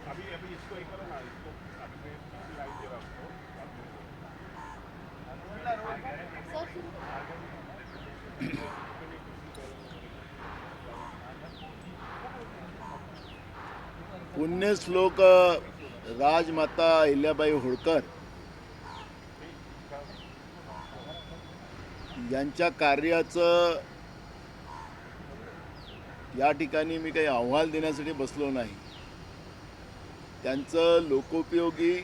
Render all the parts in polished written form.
अभी अभी इसको एक करो ना, इसको अभी मैं लाइव दे रहा हूँ। पुण्यश्लोक राजमाता अहिल्याबाई होळकर यांच्या कार्याचं या ठिकाणी मी काही अहवाल देण्यासाठी बसलो नाही. त्यांचं लोकोपयोगी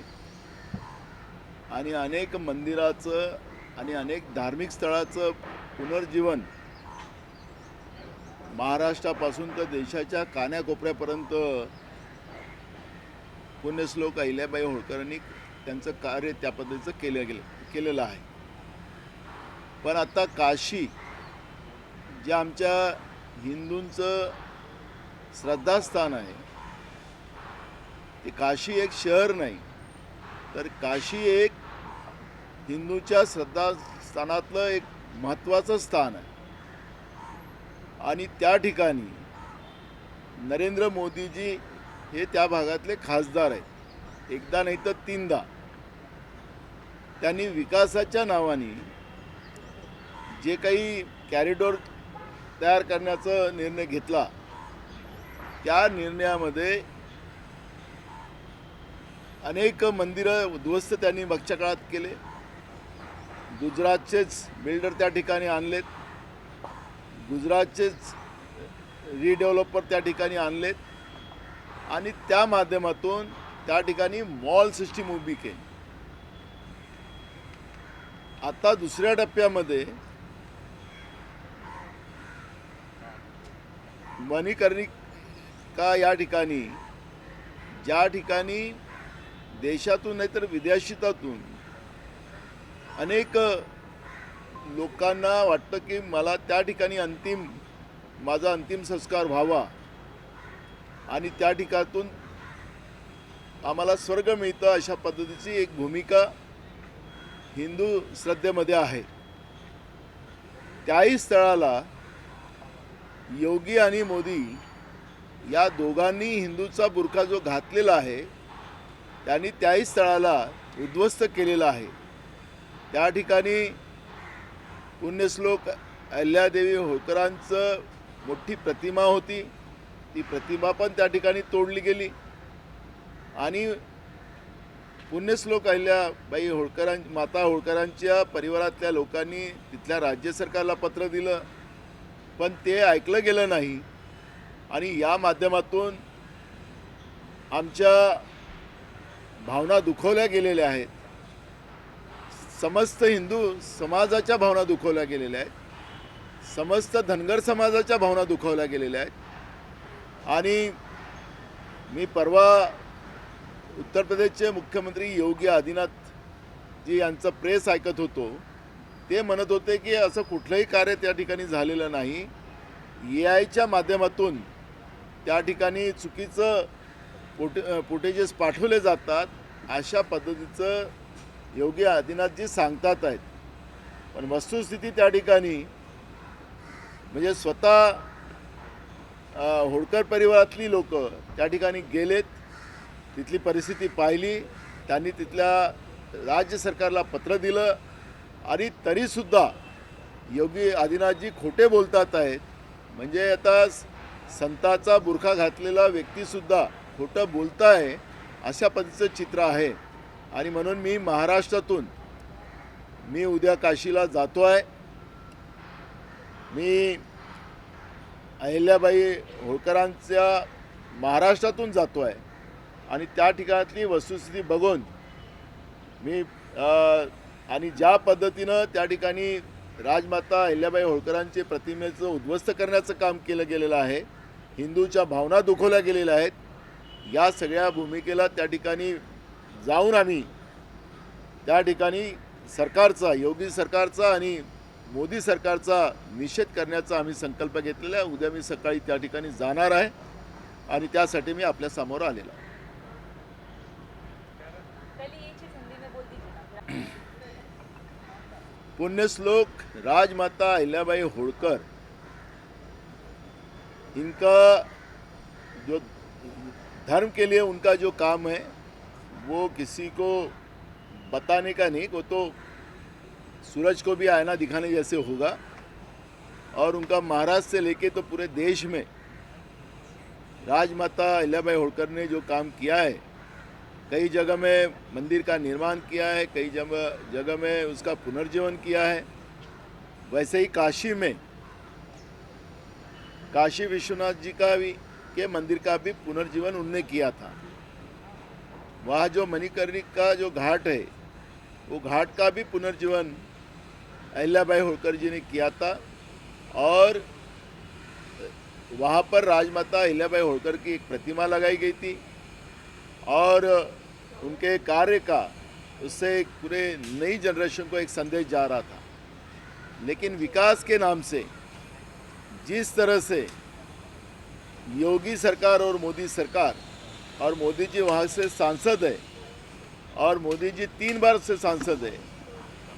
आणि अनेक मंदिराचं आणि अनेक धार्मिक स्थळाचं पुनर्जीवन महाराष्ट्रापासून तर देशाच्या कानाकोपऱ्यापर्यंत पुण्यश्लोक अहिल्याबाई होळकरांनी त्यांचं कार्य त्या पद्धतीचं केलेलं आहे. पण आता काशी जे आमच्या हिंदूंचं श्रद्धास्थान आहे, ते काशी एक शहर नाही, तर काशी एक हिंदूच्या श्रद्धास्थानातलं एक महत्त्वाचं स्थान आहे. आणि त्या ठिकाणी नरेंद्र मोदीजी हे त्या भागातले खासदार आहेत. एकदा नाही तर तीनदा त्यांनी विकासाच्या नावाने जे काही कॉरिडॉर तयार करण्याचा निर्णय घेतला, त्या निर्णयामध्ये अनेक मंदिरं उद्ध्वस्त त्यांनी मागच्या काळात केले. गुजरातचेच बिल्डर त्या ठिकाणी आणलेत, गुजरातचेच रिडेव्हलपर त्या ठिकाणी आणलेत आणि त्या माध्यमातून त्या ठिकाणी मॉल सिस्टीम उभी केली. आता दुसऱ्या टप्प्यामध्ये मणिकर्णिका या ठिकाणी, ज्या ठिकाणी देशातून नाहीतर विदेशातून अनेक लोकांना वाटतं की मला त्या ठिकाणी माझा अंतिम संस्कार व्हावा आणि त्या ठिकाणातून आम्हाला स्वर्ग मिळतं, अशा पद्धतीची एक भूमिका हिंदू श्रद्धेमध्ये आहे. त्याही स्थळाला योगी आणि मोदी या दोघांनी हिंदूचा बुरखा जो घातलेला आहे, त्यांनी त्याही स्थळाला उद्ध्वस्त केलेला आहे. त्या ठिकाणी पुण्यश्लोक अहिल्यादेवी होळकरांचं मोठी प्रतिमा होती, ती प्रतिमा पण त्या ठिकाणी तोडली गेली आणि पुण्यश्लोक अहिल्याबाई माता होळकरांच्या परिवारातल्या लोकांनी तिथल्या राज्य सरकारला पत्र दिलं, पण ते ऐकलं गेलं नाही. आणि या माध्यमातून आमच्या भावना दुखवल्या गेलेल्या आहेत, समस्त हिंदू समाजाच्या भावना दुखवल्या गेलेल्या आहेत, समस्त धनगर समाजाच्या भावना दुखवल्या गेलेल्या आहेत. आणि मी परवा उत्तर प्रदेशचे मुख्यमंत्री योगी आदित्यनाथ जी यांचं प्रेस ऐकत होतो, ते म्हणत होते की असं कुठलंही कार्य त्या ठिकाणी झालेलं नाही, AIच्या माध्यमातून त्या ठिकाणी चुकीचं फुटेजेस पाठवले जातात, अशा पद्धतीचं योगी आदित्यनाथजी सांगतात आहेत. पण वस्तुस्थिती त्या ठिकाणी म्हणजे स्वतः होळकर परिवारातली लोक त्या ठिकाणी गेलेत, तिथली परिस्थिती पाहिली, त्यांनी तिथल्या राज्य सरकारला पत्र दिलं आणि तरीसुद्धा योगी आदित्यनाथजी खोटे बोलतात आहेत. म्हणजे आता संताचा बुरखा घातलेला व्यक्तीसुद्धा खोटं बोलत आहे, अशा पद्धतीचं चित्र आहे. आणि म्हणून मी महाराष्ट्रातून उद्या काशीला जातो आहे. मी अहिल्याबाई होळकरांच्या महाराष्ट्रातून जातो आहे आणि त्या ठिकाणातली वस्तुस्थिती बघून मी आणि ज्या पद्धतीनं त्या ठिकाणी राजमाता अहिल्याबाई होळकरांचे प्रतिमेचं उद्ध्वस्त करण्याचं काम केलं गेलेलं आहे, हिंदूच्या भावना दुखवल्या गेलेल्या आहेत, या सगळ्या भूमिकेला त्या ठिकाणी जाऊन आम्ही त्या ठिकाणी सरकारचा, योगी सरकारचा आणि मोदी सरकारचा निषेध करण्याचा आम्ही संकल्प घेतलेला आहे. उद्या मी सकाळी त्या ठिकाणी जाणार आहे आणि त्यासाठी मी आपल्या समोर आलेलो आहे. पहले ये चीज हिंदी में बोल दीजिए ना। पुण्यश्लोक राजमाता अहिल्याबाई होळकर इनका जो धर्म के लिए उनका जो काम है वो किसी को बताने का नहीं, वो तो सूरज को भी आईना दिखाने जैसे होगा। और उनका महाराष्ट्र से लेके तो पूरे देश में राजमाता अहिल्याबाई होळकर ने जो काम किया है, कई जगह में मंदिर का निर्माण किया है, कई जगह में उसका पुनर्जीवन किया है। वैसे ही काशी में काशी विश्वनाथ जी का भी के मंदिर का भी पुनर्जीवन उनने किया था। वहाँ जो मणिकर्णिका जो घाट है, वो घाट का भी पुनर्जीवन अहिल्याबाई होळकर जी ने किया था। और वहाँ पर राजमाता अहिल्याबाई होळकर की एक प्रतिमा लगाई गई थी और उनके कार्य का उससे एक पूरे नई जनरेशन को एक संदेश जा रहा था। लेकिन विकास के नाम से जिस तरह से योगी सरकार और मोदी जी वहाँ से सांसद है और मोदी जी 3 बार से सांसद है,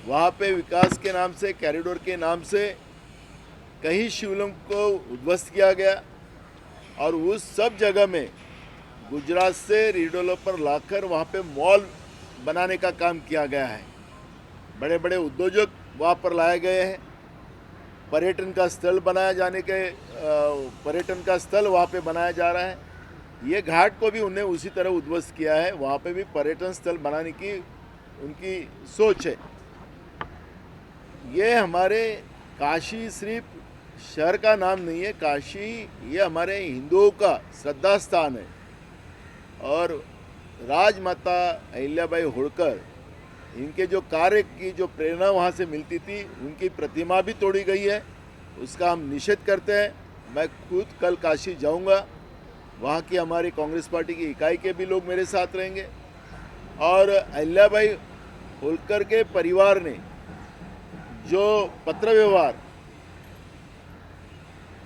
वहाँ पे विकास के नाम से, कॉरिडोर के नाम से कहीं शिवलिंग को उद्ध्वस्त किया गया और उस सब जगह में गुजरात से रीडेवलपर लाकर वहाँ पे मॉल बनाने का काम किया गया है। बड़े बड़े उद्योजक वहाँ पर लाए गए हैं। पर्यटन का स्थल वहाँ पे बनाया जा रहा है। ये घाट को भी उन्हें उसी तरह उद्ध्वस्त किया है। वहाँ पे भी पर्यटन स्थल बनाने की उनकी सोच है। ये हमारे काशी सिर्फ शहर का नाम नहीं है, काशी ये हमारे हिंदुओं का श्रद्धा स्थान है। और राजमाता अहिल्याबाई होळकर इनके जो कार्य की जो प्रेरणा वहाँ से मिलती थी, उनकी प्रतिमा भी तोड़ी गई है, उसका हम निषेध करते हैं। मैं खुद कल काशी जाऊंगा, वहाँ की हमारी कांग्रेस पार्टी की इकाई के भी लोग मेरे साथ रहेंगे। और अहिल्याबाई होळकर के परिवार ने जो पत्र व्यवहार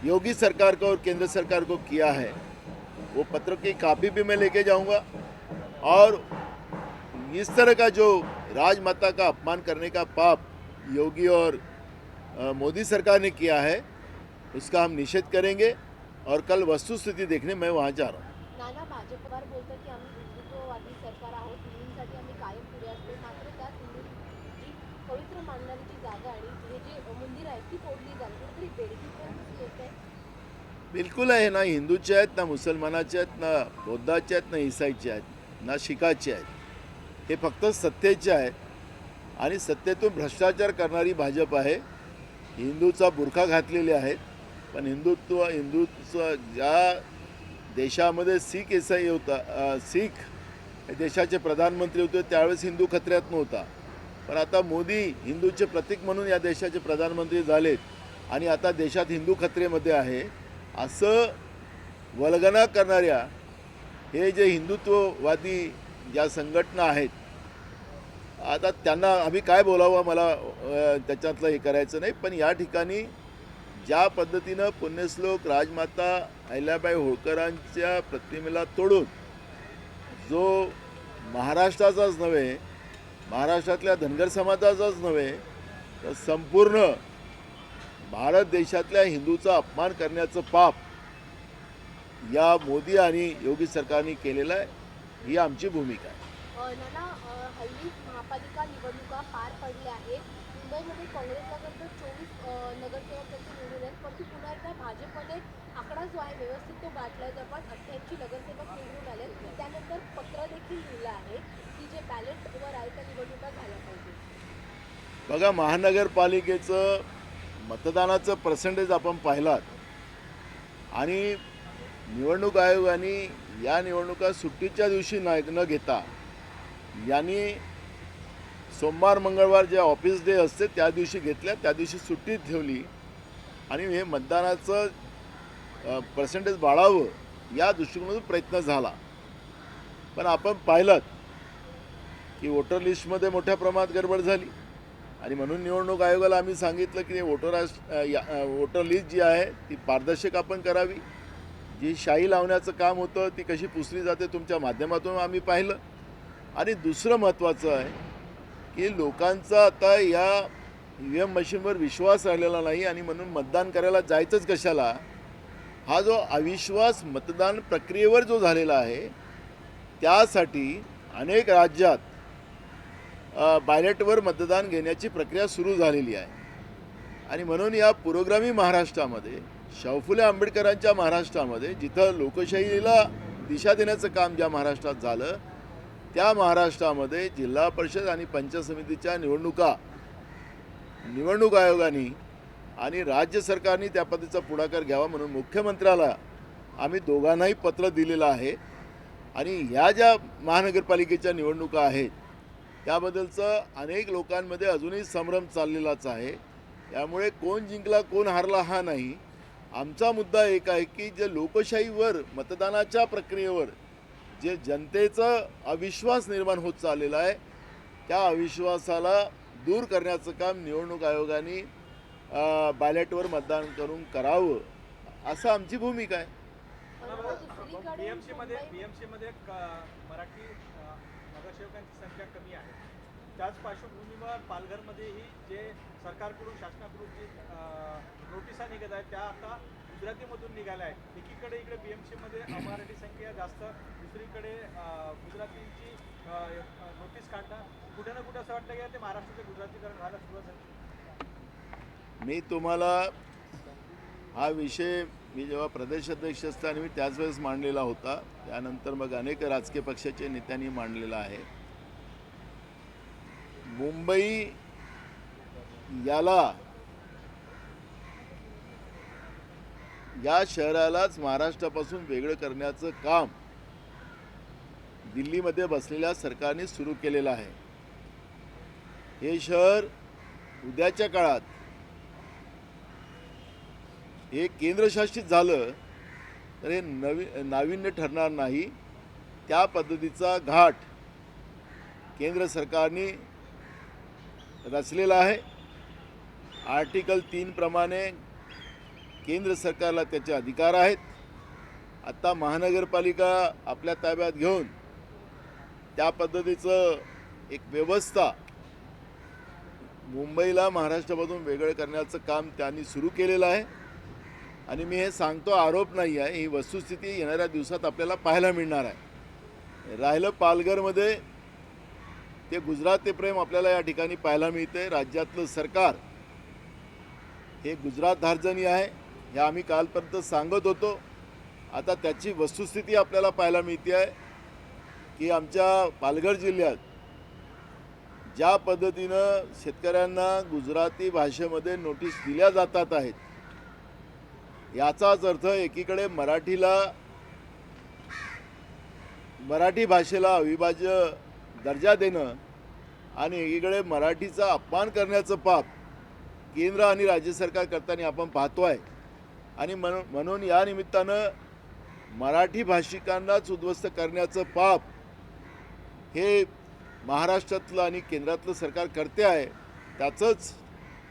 योगी सरकार को और केंद्र सरकार को किया है, वो पत्र की कॉपी भी मैं लेके जाऊंगा। और इस तरह का जो राजमाता का अपमान करने का पाप योगी और मोदी सरकार ने किया है, उसका हम निषेध करेंगे। और कल वस्तुस्थिती देखने मैं वहाँ जा रहा हूँ। नाना भाजपवर बोलतात की आम्ही हिंदुत्ववादी सरकार आहोत, हिंदूंसाठी आम्ही कायम पुढे असतो, मात्र त्यात हिंदूंची पवित्र मानणारीची जागा आणि हे जे मंदिर आहेत ती तोडली जाते, कुठेतरी बेडकीपर्यंत येत आहे। बिलकुल आहे ना, हिंदूचे आहेत ना, मुसलमानाचे आहेत ना, बौद्धाचे आहेत ना, ईसाईचे आहेत ना, शिखाचे आहेत। हे फक्त सत्तेचे आहेत आणि सत्तेतून भ्रष्टाचार करणारी भाजप आहे। हिंदूचा बुरखा घातलेले आहेत, पण हिंदूत्व ज्या देशामध्ये शीख ईसाई होता, शीख देशाचे प्रधानमंत्री होते त्यावेळेस हिंदू खतऱ्यात नव्हता, पण आता मोदी हिंदूचे प्रतीक म्हणून या देशाचे प्रधानमंत्री झालेत आणि आता देशात हिंदू खतरेमध्ये आहे। असं वल्गना करणाऱ्या हे जे हिंदुत्ववादी ज्या संघटना आहेत, आता त्यांना आम्ही काय बोलावं मला त्याच्यातलं हे करायचं नाही। पण या ठिकाणी ज्या पद्धतीनं पुण्यश्लोक राजमाता अहिल्याबाई होळकरांच्या प्रतिमेला तोडून जो महाराष्ट्राचाच नव्हे, महाराष्ट्रातल्या धनगर समाजाचाच नव्हे, तर संपूर्ण भारत देशातल्या हिंदूचा अपमान करण्याचं पाप या मोदी आणि योगी सरकारने केलेलं आहे। ही आमची भूमिका आहे। नाना हल्ली महापालिका निवडणुका पार पडल्या आहेत। मुंबईमध्ये काँग्रेसला तर 24 नगरसेवक त्यांचे निवडून आहेत, परंतु पुन्हा एकदा भाजपने आकडा जो आहे व्यवस्थित तो गाठलाय, जवळपास 88 नगरसेवक निवडून आले। त्यानंतर पत्र देखील लिहिलं आहे की जे बॅलेटवर आहे त्या निवडणुका झाल्या पाहिजे। बघा, महानगरपालिकेचं मतदानाचं पर्सेंटेज आपण पाहिलात आणि निवडणूक आयोगाने या निवडणुका सुट्टीच्या दिवशी न घेता यांनी सोमवार मंगळवार जे ऑफिस डे असते त्या दिवशी घेतल्या, त्या दिवशी सुट्टी ठेवली आणि हे मतदानाचं पर्सेंटेज वाढावं या दृष्टिकोनातून प्रयत्न झाला। पण आपण पाहिलं की वोटर लिस्टमध्ये मोठ्या प्रमाणात गडबड झाली आणि म्हणून निवडणूक आयोगाला आम्ही सांगितलं की वोटर लिस्ट जी आहे ती पारदर्शक आपण करावी. जी शाई लावण्याचं काम होतं ती कशी पुसली जाते तुमच्या माध्यमातून आम्ही पाहिलं. आणि दुसरं महत्त्वाचं आहे की लोकांचा आता या EVM मशीनवर विश्वास राहिलेला नाही आणि म्हणून मतदान करायला जायचंच कशाला, हा जो अविश्वास मतदान प्रक्रियेवर जो झालेला आहे त्यासाठी अनेक राज्यात बॅलेटवर मतदान घेण्याची प्रक्रिया सुरू झालेली आहे. आणि म्हणून या पुरोगामी महाराष्ट्रामध्ये, शाहू फुले आंबेडकरांच्या महाराष्ट्रामध्ये, जिथं लोकशाहीला दिशा देण्याचं काम ज्या महाराष्ट्रात झालं त्या महाराष्ट्रामध्ये जिल्हा परिषद आणि पंचायत समितीच्या निवडणूक आयोगाने आणि राज्य सरकारने त्या पद्धतीचा पुढाकार घ्यावा म्हणून मुख्यमंत्र्याला आम्ही दोघांनाही पत्र दिलेलं आहे. आणि ह्या ज्या महानगरपालिकेच्या निवडणुका आहेत त्याबद्दलचं अनेक लोकांमध्ये अजूनही संभ्रम चाललेलाच आहे. त्यामुळे कोण जिंकला कोण हारला हा नाही, आमचा मुद्दा एक आहे की जे लोकशाहीवर, मतदानाच्या प्रक्रियेवर जे जनतेचा अविश्वास निर्माण होत चाललेला आहे त्या अविश्वासाला दूर करण्याचं काम निवडणूक आयोगाने बॅलेटवर मतदान करून करावं असं आमची भूमिका आहे. BMC मध्ये मराठी नगरसेवकांची संख्या कमी आहे. त्याच पार्श्वभूमीवर पालघरमध्येही जे सरकारकडून, शासनाकडून जी नोटिसा निघत आहेत त्या आता गुजरातीमधून निघाल्या आहेत. एकीकडे इकडे BMC मध्ये अमराठी संख्या जास्त, दुसरीकडे गुजरातींची नोटीस काढणं, कुठे ना कुठे असं वाटतं की ते महाराष्ट्राचं गुजरातीकरण व्हायला सुरुवात झाली. मी तुम्हाला हा विषय जेव्हा प्रदेशाध्यक्ष असताना मी त्याच वेळेस मांडलेला होता, त्यानंतर मग अनेक राजकीय पक्षाच्या नेत्यांनी मांडलेला आहे. मुंबई या शहरालाच महाराष्ट्रापासून वेगळं करण्याचं काम दिल्लीमध्ये बसलेल्या सरकारने सुरू केलेलं आहे. हे शहर उद्याच्या काळात हे केंद्रशासित झालं तर हे नाविन्य ठरणार नाही. त्या पद्धतीचा घाट केंद्र सरकारने रचलेला आहे. आर्टिकल 3 प्रमाणे केंद्र सरकारला त्याचे अधिकार आहेत. आता महानगरपालिका आपल्या ताब्यात घेऊन त्या पद्धतीचं एक व्यवस्था मुंबईला महाराष्ट्रामधून वेगळं करण्याचं काम त्यांनी सुरू केलेलं आहे. आणि मी हे सांगतो, आरोप नाही आहे, ही वस्तुस्थिती येणाऱ्या दिवसात आपल्याला पाहायला मिळणार आहे. राहिलं पालघरमध्ये, ते गुजराती प्रेम आपल्याला या ठिकाणी पाहायला मिळते. राज्यातलं सरकार हे गुजरात धार्जनी आहे हे आम्ही कालपर्यंत सांगत होतो. आता त्याची वस्तुस्थिती आपल्याला पाहायला मिळते आहे की आमच्या पालघर जिल्ह्यात ज्या पद्धतीनं शेतकऱ्यांना गुजराती भाषेमध्ये नोटीस दिल्या जातात आहेत, याचाच अर्थ एकीकडे मराठी भाषेला अविभाज्य दर्जा देणं आणि एकीकडे मराठीचा अपमान करण्याचं पाप केंद्र आणि राज्य सरकार करताना आपण पाहतो आहे. आणि म्हणून या निमित्तानं मराठी भाषिकांनाच उद्ध्वस्त करण्याचं पाप हे महाराष्ट्रातलं आणि केंद्रातलं सरकार करते आहे. त्याचंच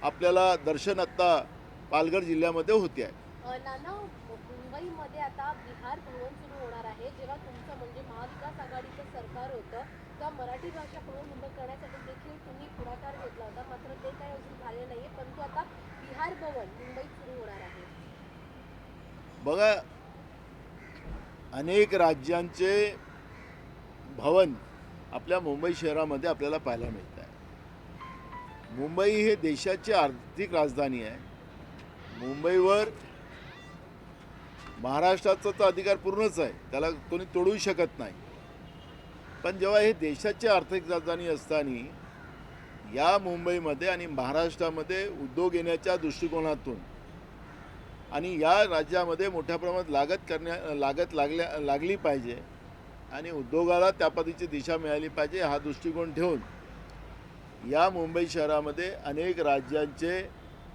आपल्याला दर्शन आत्ता पालघर जिल्ह्यामध्ये होते आहे. नाना, मुंबईमध्ये आता बिहार भवन सुरू होणार आहे. जेव्हा तुमचं म्हणजे महाविकास आघाडीचं सरकार होतं तेव्हा मराठी भाषा भवन करण्यासाठी देखील तुम्ही पुढाकार घेतला होता, मात्र ते काही अजून झाले नाहीये. परंतु आता बिहार भवन मुंबईत सुरू होणार आहे. बघा, अनेक राज्यांचे भवन आपल्या मुंबई शहरामध्ये आपल्याला पाहायला मिळत आहे. मुंबई हे देशाची आर्थिक राजधानी आहे. मुंबईवर महाराष्ट्राचा तर अधिकार पूर्णच आहे, त्याला कोणी तोडू शकत नाही. पण जेव्हा हे देशाची आर्थिक राजधानी असताना या मुंबईमध्ये आणि महाराष्ट्रामध्ये उद्योग येण्याच्या दृष्टिकोनातून आणि या राज्यामध्ये मोठ्या प्रमाणात लागत लागली पाहिजे आणि उद्योगाला त्या पद्धतीची दिशा मिळाली पाहिजे, हा दृष्टिकोन ठेवून या मुंबई शहरामध्ये अनेक राज्यांचे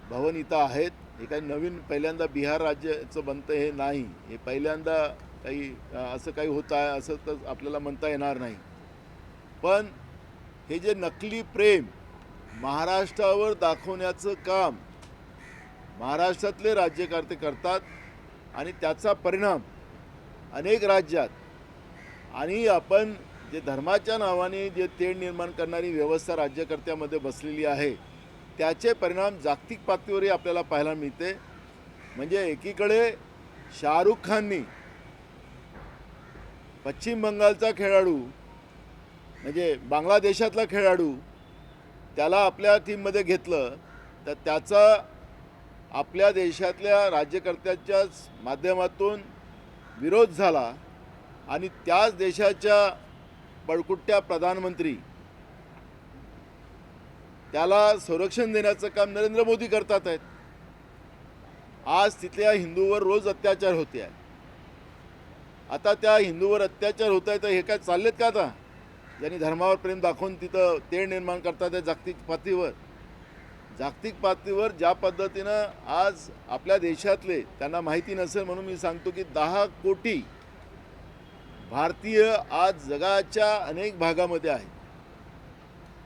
भवन इथं आहेत. हे काही नवीन पहिल्यांदा बिहार राज्याचं बनतं हे नाही, हे पहिल्यांदा काही असं काही होत आहे असं तर आपल्याला म्हणता येणार नाही. पण हे जे नकली प्रेम महाराष्ट्रावर दाखवण्याचं काम महाराष्ट्रातले राज्यकर्ते करतात आणि त्याचा परिणाम अनेक राज्यात आणि आपण जे धर्माच्या नावाने जे तेढ निर्माण करणारी व्यवस्था राज्यकर्त्यामध्ये बसलेली आहे त्याचे परिणाम जागतिक पातळीवरही आपल्याला पाहायला मिळते. म्हणजे एकीकडे शाहरुख खाननी पश्चिम बंगालचा खेळाडू म्हणजे बांगलादेशातला खेळाडू त्याला आपल्या टीममध्ये घेतलं तर त्याचा आपल्या देशातल्या राज्यकर्त्याच्याच माध्यमातून विरोध झाला आणि त्याच देशाच्या पळकुट्या प्रधानमंत्री त्याला संरक्षण देण्याचं काम नरेंद्र मोदी करतात आहेत. आज तिथल्या हिंदूवर रोज अत्याचार होते आहेत. आता त्या हिंदूवर अत्याचार होत आहे तर हे काय चाललेत का आता ज्यांनी धर्मावर प्रेम दाखवून तिथं तेढ निर्माण करतात आहे जागतिक पातळीवर ज्या पद्धतीनं आज आपल्या देशातले त्यांना माहिती नसेल म्हणून मी सांगतो की 10 कोटी भारतीय आज जगाच्या अनेक भागामध्ये आहेत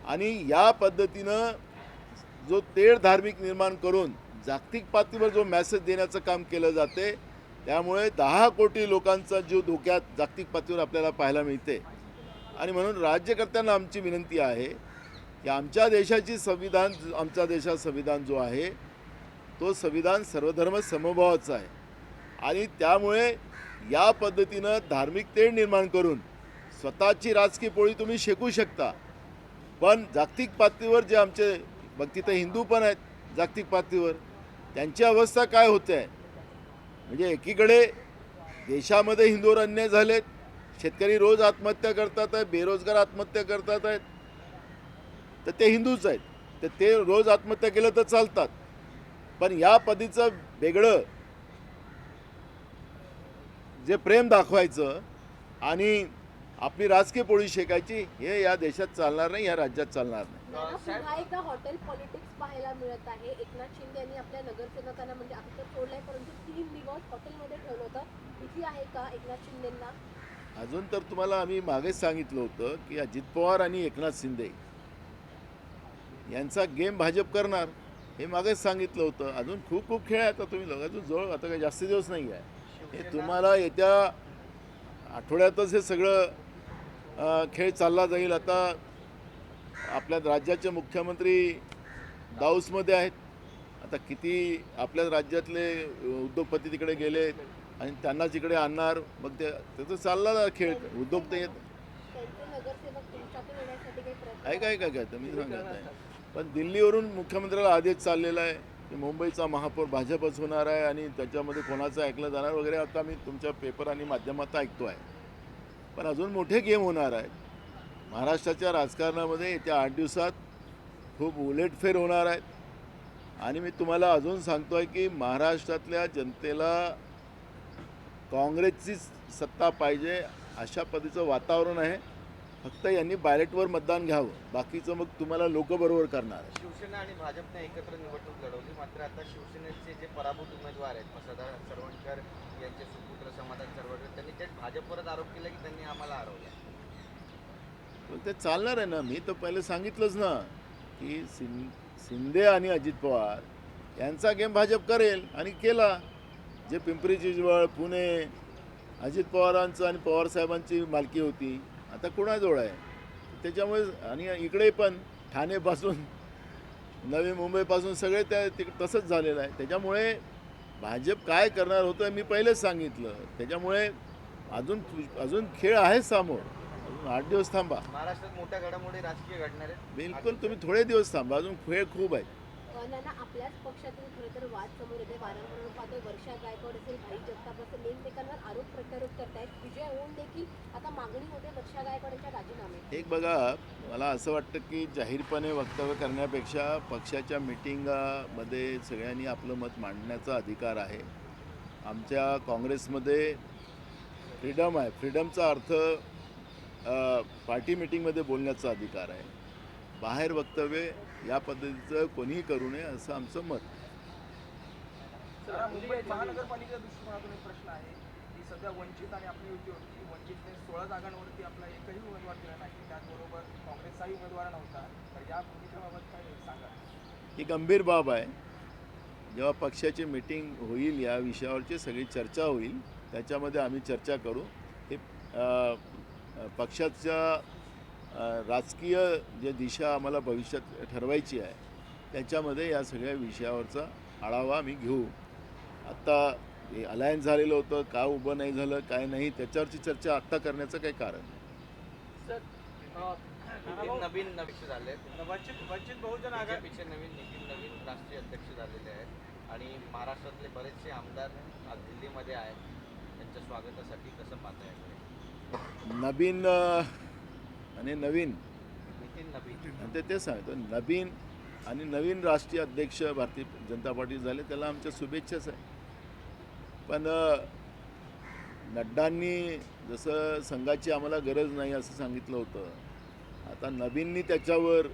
आणि या पद्धतीनं जो तेढ धार्मिक निर्माण करून जागतिक पातळीवर जो मेसेज देण्याचं काम केलं जाते त्यामुळे 10 कोटी लोकांचा जीव धोक्यात जागतिक पातळीवर आपल्याला पाहायला मिळते. आणि म्हणून राज्यकर्त्यांना आमची विनंती आहे की आमच्या देशाची संविधान आमच्या देशात संविधान जो आहे तो संविधान सर्वधर्म समभावाचा आहे आणि त्यामुळे या पद्धतीनं धार्मिक तेढ निर्माण करून स्वतःची राजकीय पोळी तुम्ही शेकू शकता. पण जागतिक पातळीवर जे आमचे बघ तिथं हिंदू पण आहेत जागतिक पातळीवर त्यांची अवस्था काय होते आहे म्हणजे एकीकडे देशामध्ये हिंदूवर अन्याय झालेत, शेतकरी रोज आत्महत्या करतात आहेत, बेरोजगार आत्महत्या करतात आहेत तर ते हिंदूच आहेत तर ते रोज आत्महत्या केलं तर चालतात. पण या पद्धतीचं वेगळं जे प्रेम दाखवायचं आणि आपली राजकीय पोळी शेकायची हे या देशात चालणार नाही, या राज्यात चालणार नाही. पुन्हा एकदा हॉटेल पॉलिटिक्स पाहायला मिळत आहे. एकनाथ शिंदे यांनी आपल्या नगरसेवकांना म्हणजे आता तर सोडलंय परंतु 3 दिवस हॉटेलमध्ये ठेवलं होतं. भीती आहे का एकनाथ शिंदेंना? अजून तर तुम्हाला आम्ही मागेच सांगितलं होतं की अजित पवार आणि एकनाथ शिंदे यांचा गेम भाजप करणार हे मागेच सांगितलं होतं. अजून खूप खेळ आहे. आता तुम्ही लोक अजून जवळ आता काही जास्त दिवस नाही आहे. हे तुम्हाला येत्या आठवड्यातच हे सगळं खेळ चालला जाईल. आता आपल्या राज्याचे मुख्यमंत्री दाऊसमध्ये आहेत. आता किती आपल्या राज्यातले उद्योगपती तिकडे गेले आणि त्यांना तिकडे आणणार मग ते त्याचं चालला खेळ. उद्योग तर येत त्यांचे नगरसेवक तुमच्याकडे येण्यासाठी काही प्रयत्न काय तर मी सांगत आहे. पण दिल्लीवरून मुख्यमंत्र्याला आदेश चाललेला आहे की मुंबईचा महापौर भाजपच होणार आहे आणि त्याच्यामध्ये कोणाचं ऐकलं जाणार वगैरे. आता मी तुमच्या पेपर आणि माध्यमात ऐकतो आहे. पण अजून मोठे गेम होणार आहेत महाराष्ट्राच्या राजकारणामध्ये. येत्या 8 दिवसात खूप उलटफेर होणार आहेत आणि मी तुम्हाला अजून सांगतो आहे की महाराष्ट्रातल्या जनतेला काँग्रेसची सत्ता पाहिजे अशा पद्धतीचं वातावरण आहे. फक्त यांनी बॅलेटवर मतदान घ्यावं, बाकीचं मग तुम्हाला लोक बरोबर करणार. शिवसेना आणि भाजपने एकत्र निवडणूक लढवली मात्र आता शिवसेनेचे जे पराभूत उमेदवार आहेत मसादार सरवणकर यांचे सुपुत्र समाधान सरवणकर त्यांनी थेट भाजपवरच आरोप केला की त्यांनी आम्हाला हरवलं. पण ते चालणार आहे ना. मी तर पहिले सांगितलंच ना की शिंदे आणि अजित पवार यांचा गेम भाजप करेल आणि केला. जे पिंपरी चिंचवड पुणे अजित पवारांचं आणि पवारसाहेबांची मालकी होती आता कोणाजवळ आहे. त्याच्यामुळे आणि इकडे पण ठाणेपासून नवी मुंबईपासून सगळे तसंच झालेलं आहे. त्याच्यामुळे भाजप काय करणार होतं मी पहिलेच सांगितलं. त्याच्यामुळे अजून खेळ आहे समोर. अजून 8 दिवस थांबा. महाराष्ट्रात मोठ्या घडामोडी राजकीय घडणार आहेत. बिलकुल तुम्ही थोडे दिवस थांबा. अजून खेळ खूप आहे. नाना आपल्याच पक्षातून खरं तर वाद समोर येते. वारंवार पाहतो वर्षा गायकवाड असेल भाई जगताप असेल एकमेकांवर आरोप प्रत्यारोप करतायत. विजय होऊन देखील आता मागणी होते वर्षा गायकवाड यांच्या राजीनामे. एक बघा मला असं वाटतं की जाहीरपणे वक्तव्य करण्यापेक्षा पक्षाच्या मिटिंगमध्ये सगळ्यांनी आपलं मत मांडण्याचा अधिकार आहे. आमच्या काँग्रेसमध्ये फ्रीडम आहे. फ्रीडमचा अर्थ पार्टी मिटिंगमध्ये बोलण्याचा अधिकार आहे. बाहेर वक्तव्य या पद्धतीचं कोणीही करू नये असं आमचं मत. मुंबई महानगरपालिकेच्या दृष्टिकोनातून एक प्रश्न आहे की की सध्या वंचित आणि आपली युती होती. वंचितने 16 जागांवरती आपला एकही उमेदवार दिला नाही. त्याचबरोबर काँग्रेसचाही उमेदवार नव्हता. तर या भूमिकेबाबत काय सांगा? ही गंभीर बाब आहे. जेव्हा पक्षाची मीटिंग होईल या विषयावरची सगळी चर्चा होईल, त्याच्यामध्ये आम्ही चर्चा करू. हे पक्षाच्या राजकीय जे दिशा आम्हाला भविष्यात ठरवायची आहे त्याच्यामध्ये या सगळ्या विषयावरचा आढावा आम्ही घेऊ. आत्ता हे अलायन्स झालेलं होतं, का उभं नाही झालं, काय नाही, त्याच्यावरची चर्चा आत्ता करण्याचं काही कारण नाही. नवीन अध्यक्ष झाले आहेत. वंचित बहुजन आघाडी बीजेपीचे नवीन राष्ट्रीय अध्यक्ष झालेले आहेत आणि महाराष्ट्रातले बरेचसे आमदार आज दिल्लीमध्ये आहेत. त्यांच्या स्वागतासाठी कसं पाहता याकडे? नवीन आणि नवीन नितीन नवीन आणि ते सांगतो, नवीन आणि नवीन राष्ट्रीय अध्यक्ष भारतीय जनता पार्टी झाले, त्याला आमच्या शुभेच्छाच आहे. पण नड्डांनी जसं संघाची आम्हाला गरज नाही असं सांगितलं होतं, आता नवीननी त्याच्यावर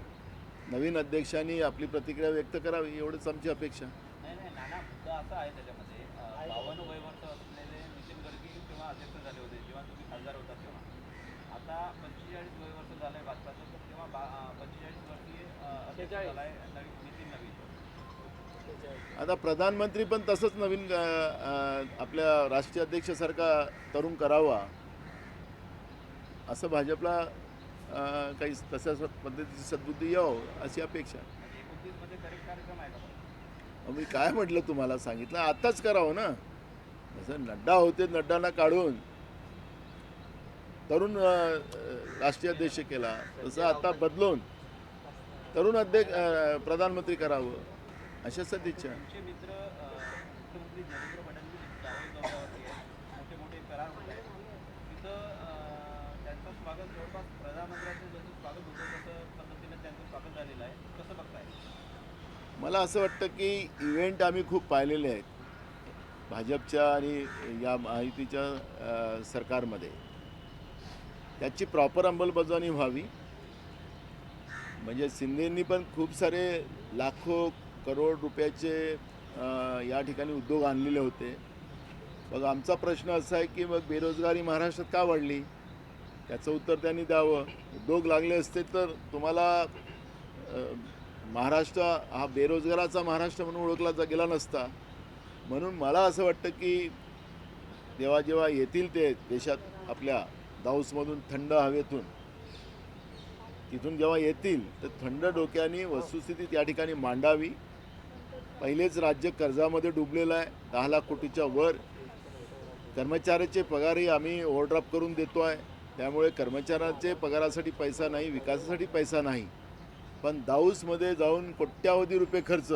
नवीन अध्यक्षांनी आपली प्रतिक्रिया व्यक्त करावी एवढंच आमची अपेक्षा. नाही नाना, मुद्दा असा आहे त्याच्यामध्ये 52 वय वर्ष असलेले नितीन गडकरी तेव्हा अध्यक्ष झाले होते जेव्हा तुम्ही खासदार होता तेव्हा. आता 45 वय वर्ष झालं आहे भाजपाचं, तर तेव्हा 45 वर्षीय अध्यक्ष झाला आहे नितीन नवीन. आता प्रधानमंत्री पण तसंच नवीन आपल्या राष्ट्रीय अध्यक्षासारखा तरुण करावा असं भाजपला काही तशा पद्धतीची सद्बुद्धी यावं अशी अपेक्षा. 29 मध्ये कार्यक्रम आहे का? मी काय म्हटलं तुम्हाला सांगितलं, आत्ताच करावं ना. जसं नड्डा होते, नड्डांना काढून तरुण राष्ट्रीय अध्यक्ष केला, तसं आता बदलून तरुण प्रधानमंत्री करावं अशा सदिच्छा. तुमचे मित्र मुख्यमंत्री देवेंद्र फडणवीस जावई दौऱ्यावरती आहेत, मोठे करार होत आहेत तिथं. त्यांचं स्वागत जवळपास प्रधानमंत्र्यांचं जसं स्वागत होतं तसं पद्धतीनं त्यांचं स्वागत झालेलं आहे. कसं बघताय? मला असं वाटतं की इव्हेंट आम्ही खूप पाहिलेले आहेत भाजपच्या आणि या महायुतीच्या सरकारमध्ये. त्याची प्रॉपर अंमलबजावणी व्हावी. म्हणजे शिंदेंनी पण खूप सारे लाखो करोड रुपयाचे या ठिकाणी उद्योग आणलेले होते. मग आमचा प्रश्न असा आहे की मग बेरोजगारी महाराष्ट्रात का वाढली, त्याचं उत्तर त्यांनी द्यावं. उद्योग लागले असते तर तुम्हाला महाराष्ट्र हा बेरोजगाराचा महाराष्ट्र म्हणून ओळखला गेला नसता. म्हणून मला असं वाटतं की जेव्हा येतील ते देशात आपल्या दाऊसमधून थंड हवेतून तिथून जेव्हा येतील तर थंड डोक्याने वस्तुस्थिती त्या ठिकाणी मांडावी. पहिलेच राज्य कर्जामध्ये डुबलेलं आहे, 10 लाख कोटीच्या वर. कर्मचाऱ्याचे पगारही आम्ही ओव्हरड्राफ्ट करून देतो आहे, त्यामुळे कर्मचाऱ्यांचे पगारासाठी पैसा नाही, विकासासाठी पैसा नाही. पण दाऊसमध्ये जाऊन कोट्यावधी रुपये खर्च,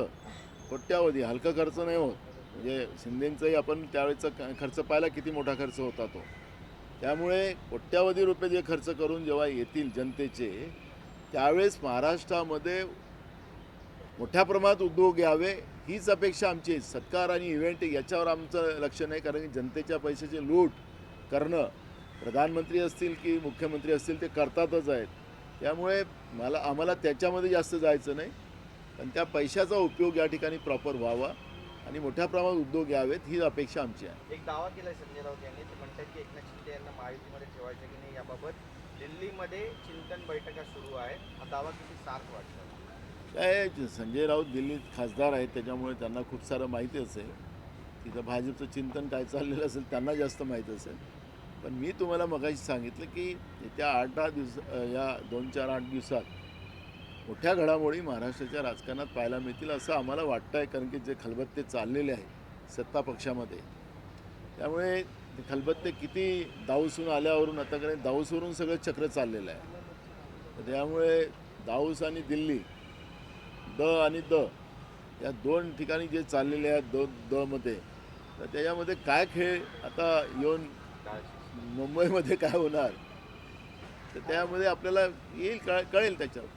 कोट्यावधी, हलका खर्च नाही होत. म्हणजे शिंदेंचाही आपण त्यावेळेचा खर्च पाहिला किती मोठा खर्च होता तो. त्यामुळे कोट्यावधी रुपये जे खर्च करून जेव्हा येतील जनतेचे, त्यावेळेस महाराष्ट्रामध्ये मोठ्या प्रमाणात उद्योग यावे हीच अपेक्षा आमची. सत्कार आणि इव्हेंट याच्यावर आमचं लक्ष नाही, कारण की जनतेच्या पैशाची लूट करणं प्रधानमंत्री असतील की मुख्यमंत्री असतील ते करतातच आहेत. त्यामुळे आम्हाला त्याच्यामध्ये जास्त जायचं नाही, पण त्या पैशाचा उपयोग या ठिकाणी प्रॉपर व्हावा आणि मोठ्या प्रमाणात उद्योग यावेत ही अपेक्षा आमची आहे. एक दावा केला संजय राऊत यांनी, ते म्हणतात की एकनाथ शिंदे यांना महायुतीमध्ये ठेवायचं की नाही याबाबत दिल्लीमध्ये चिंतन बैठका सुरू आहे. हा दावा किती सार्थ वाटतो? काय संजय राऊत दिल्लीत खासदार आहेत, त्याच्यामुळे त्यांना खूप सारं माहिती असेल. तिथं भाजपचं चिंतन काय चाललेलं असेल त्यांना जास्त माहीत असेल. पण मी तुम्हाला मगाशी सांगितलं की येत्या 8-10 दिवस या 2-4-8 दिवसात मोठ्या घडामोडी महाराष्ट्राच्या राजकारणात पाहायला मिळतील असं आम्हाला वाटतं आहे. कारण की जे खलबत्ते चाललेले आहेत सत्ता पक्षामध्ये, त्यामुळे ते खलबत्ते किती दाऊसून आल्यावरून आताकडे दाऊसवरून सगळं चक्र चाललेलं आहे. तर त्यामुळे दाऊस आणि दिल्ली, आणि या 2 ठिकाणी जे चाललेले आहेत मध्ये, तर त्याच्यामध्ये काय खेळ आता येऊन मुंबईमध्ये काय होणार तर त्यामध्ये आपल्याला येईल, कळेल त्याच्यावर.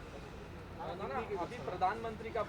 अभी प्रधानमंत्री का